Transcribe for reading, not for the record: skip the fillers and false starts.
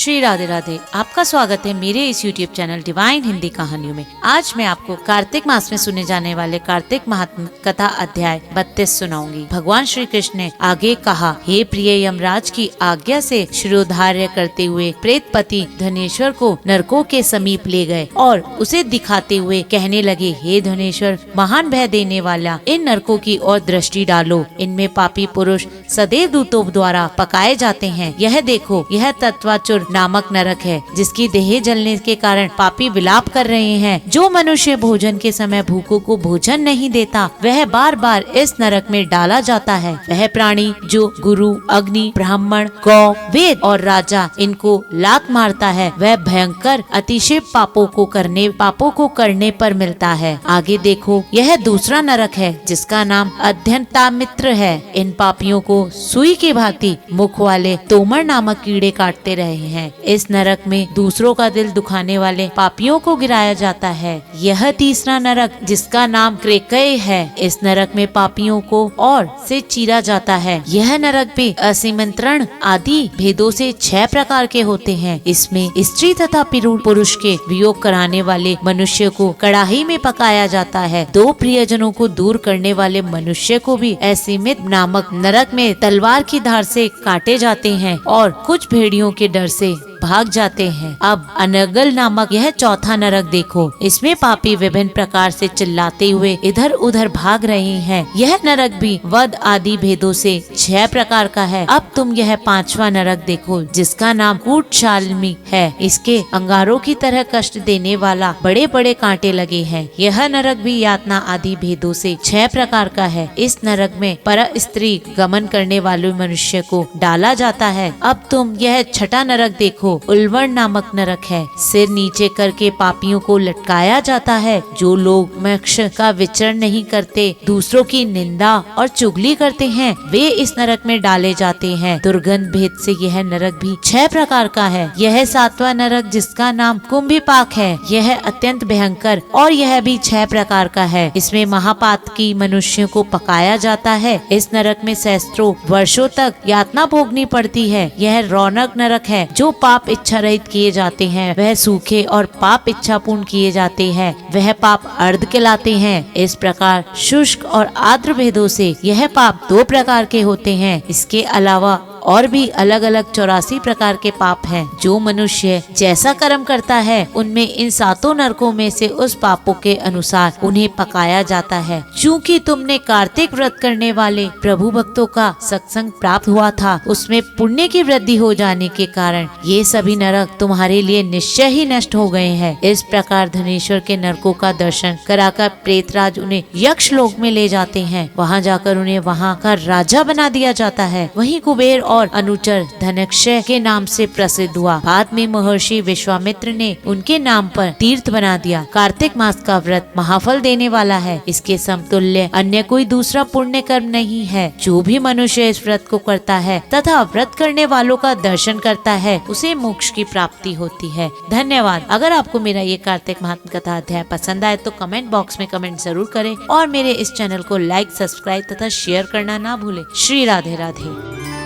श्री राधे राधे। आपका स्वागत है मेरे इस YouTube चैनल डिवाइन हिंदी कहानियों में। आज मैं आपको कार्तिक मास में सुने जाने वाले कार्तिक महात्म कथा अध्याय 32 सुनाऊंगी। भगवान श्री कृष्ण ने आगे कहा, हे प्रिय यमराज की आज्ञा से शिरोधार्य करते हुए प्रेतपति धनेश्वर को नरकों के समीप ले गए और उसे दिखाते हुए कहने लगे, हे धनेश्वर, महान भय देने वाला, इन नरकों की ओर दृष्टि डालो। इनमें पापी पुरुष सदैव दूतों द्वारा पकाए जाते हैं। यह देखो, यह तत्वाचुर नामक नरक है, जिसकी देह जलने के कारण पापी विलाप कर रहे हैं। जो मनुष्य भोजन के समय भूखों को भोजन नहीं देता, वह बार बार इस नरक में डाला जाता है। वह प्राणी जो गुरु, अग्नि, ब्राह्मण, गौ, वेद और राजा इनको लात मारता है, वह भयंकर अतिशय पापों को करने पर मिलता है। आगे देखो, यह दूसरा नरक है, जिसका नाम अध्यंतामित्र है। इन पापियों को सुई के भांति मुख वाले तोमर नामक कीड़े काटते रहे हैं। इस नरक में दूसरों का दिल दुखाने वाले पापियों को गिराया जाता है। यह तीसरा नरक, जिसका नाम क्रेकय है, इस नरक में पापियों को और से चीरा जाता है। यह नरक भी असीमंत्रण आदि भेदों से 6 प्रकार के होते हैं। इसमें स्त्री तथा पुरुष के वियोग कराने वाले मनुष्य को कड़ाही में पकाया जाता है। 2 प्रियजनों को दूर करने वाले मनुष्य को भी असीमित नामक नरक में तलवार की धार से काटे जाते हैं और कुछ भेड़ियों के डर से भाग जाते हैं। अब अनगल नामक यह चौथा नरक देखो, इसमें पापी विभिन्न प्रकार से चिल्लाते हुए इधर उधर भाग रहे हैं। यह नरक भी वध आदि भेदों से 6 प्रकार का है। अब तुम यह 5वां नरक देखो, जिसका नाम कूटशाल्मी है। इसके अंगारों की तरह कष्ट देने वाला बड़े बड़े कांटे लगे हैं। यह नरक भी यातना आदि भेदों से 6 प्रकार का है। इस नरक में पर स्त्री गमन करने वाले मनुष्य को डाला जाता है। अब तुम यह 6ठा नरक देखो, उल्वण नामक नरक है। सिर नीचे करके पापियों को लटकाया जाता है। जो लोग मोक्ष का विचरण नहीं करते, दूसरों की निंदा और चुगली करते हैं, वे इस नरक में डाले जाते हैं। दुर्गंध भेद से यह नरक भी 6 प्रकार का है। यह 7वां नरक, जिसका नाम कुंभिपाक है, यह अत्यंत भयंकर और यह भी 6 प्रकार का है। इसमें महापातकी मनुष्यों को पकाया जाता है। इस नरक में सहस्त्रों वर्षों तक यातना भोगनी पड़ती है। यह रौनक नरक है। जो पाप इच्छा रहित किए जाते हैं, वह सूखे, और पाप इच्छा पूर्ण किए जाते हैं, वह पाप अर्ध कहलाते हैं। इस प्रकार शुष्क और आर्द्र भेदों से यह पाप 2 प्रकार के होते हैं। इसके अलावा और भी अलग अलग 84 प्रकार के पाप हैं। जो मनुष्य जैसा कर्म करता है, उनमें इन 7 नरकों में से उस पापों के अनुसार उन्हें पकाया जाता है। चूँकि तुमने कार्तिक व्रत करने वाले प्रभु भक्तों का सत्संग प्राप्त हुआ था, उसमें पुण्य की वृद्धि हो जाने के कारण ये सभी नरक तुम्हारे लिए निश्चय ही नष्ट हो गए हैं। इस प्रकार धनेश्वर के नरकों का दर्शन कराकर प्रेतराज उन्हें यक्ष लोक में ले जाते हैं। वहाँ जाकर उन्हें वहाँ का राजा बना दिया जाता है। वहीं कुबेर और अनुचर धनक्षय के नाम से प्रसिद्ध हुआ। बाद में महर्षि विश्वामित्र ने उनके नाम पर तीर्थ बना दिया। कार्तिक मास का व्रत महाफल देने वाला है। इसके समतुल्य अन्य कोई दूसरा पुण्य कर्म नहीं है। जो भी मनुष्य इस व्रत को करता है तथा व्रत करने वालों का दर्शन करता है, उसे मोक्ष की प्राप्ति होती है। धन्यवाद। अगर आपको मेरा ये कार्तिक महात्म कथा अध्याय पसंद आए तो कमेंट बॉक्स में कमेंट जरूर करें और मेरे इस चैनल को लाइक, सब्सक्राइब तथा शेयर करना ना भूलें। श्री राधे राधे।